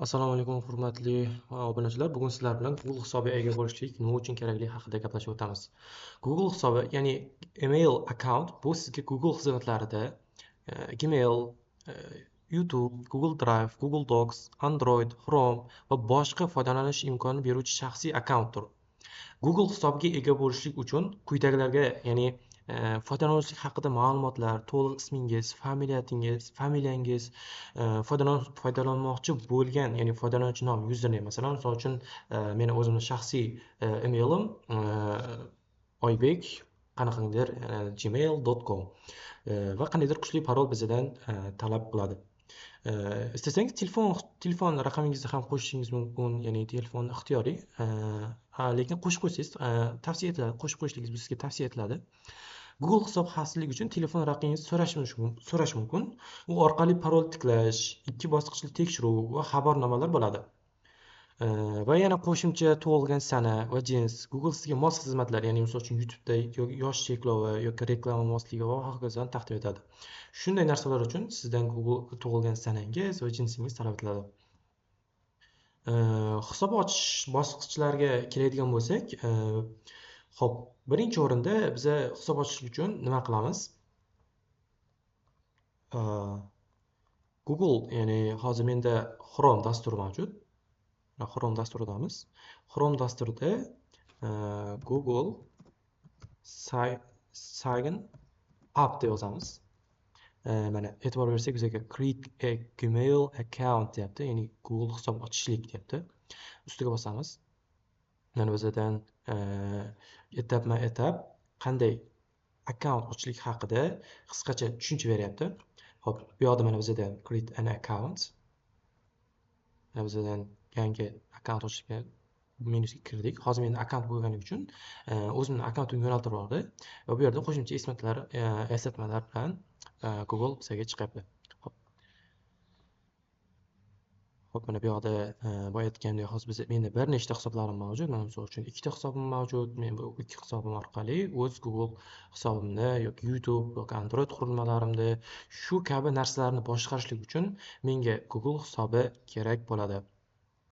Assalomu alaykum hurmatli obunachilar. Bugun sizlar bilan Google hisobiga ega bo'lishlik nima uchun kerakligi haqida gaplashib o'tamiz. Google hisobi, ya'ni email account bu sizga Google xizmatlarida Gmail, e, YouTube, Google Drive, Google Docs, Android, Chrome va boshqa foydalanish imkonini beruvchi shaxsiy akkauntdir. Google hisobiga ega bo'lishlik uchun quyidagilarga, ya'ni foydalanuvchilik haqida ma'lumotlar, to'liq ismingiz, familiyangiz, foydalanmoqchi bo'lgan, ya'ni foydalanuvchi nom, username, masalan, misol uchun meni o'zimni shaxsiy emailim oybek qanaqangidir gmail.com va qandaydir kuchli parol bizdan talab qiladi. İsterseniz telefon raqamingizni ham qo'shishingiz mumkin, ya'ni telefon ixtiyoriy, lekin qo'shib qo'ysangiz tavsiya etiladi, qo'shib qo'yishligingiz sizga tavsiya etiladi. Google hisob xavfsizligi uchun telefon raqamingizni so'rash mumkin. U orqali parol tiklash, 2 bosqichli tekshiruv va xabarnomalar bo'ladi. Va yana qo'shimcha tug'ilgan sana va jins, Google sizga mos xizmatlar, ya'ni misol uchun YouTube'da yosh cheklovi yoki reklama mosligi va hokazo taqdim etadi. Shunday narsalar uchun sizdan Google tug'ilgan sanangiz va jinsingiz talab etiladi. Hisob ochish bosqichlariga keladigan bo'lsak, xo'p, birinchi o'rinda biz hisob ochish uchun nima qilamiz? Google, ya'ni hozir menda Chrome dasturi mavjud. Chrome dasturidamiz. Chrome dasturida Google sign up deb yozamiz. Mana e'tibor bersak, bizga create a Gmail account deyapti, ya'ni Google hisob ochishlik deyapti. Ustiga bosamiz. Mana bizdan etap qanday account ochishlik haqida qisqacha tushuncha beryapti. Xo'p, bu yoqda mana bizdan create an account. Mana bizdan yangi akkaunt ochishga menyusiga kirdik. Hozir menda akkaunt bo'lgani uchun o'zimni akkauntimga yo'naltirib oldi va bu yerda qo'shimcha eslatmalar bilan Google bizga chiqyapti. Xo'p, mana bu yoqda boya aytgandek, hozir menda bir nechta hisoblarim mavjud. Mana misol uchun 2 ta hisobim mavjud. Men bu 2 hisobim orqali o'z Google hisobimda yoki YouTube yoki Android qurilmalarimda shu kabi narsalarni boshqarishlik uchun menga Google hisobi kerak bo'ladi.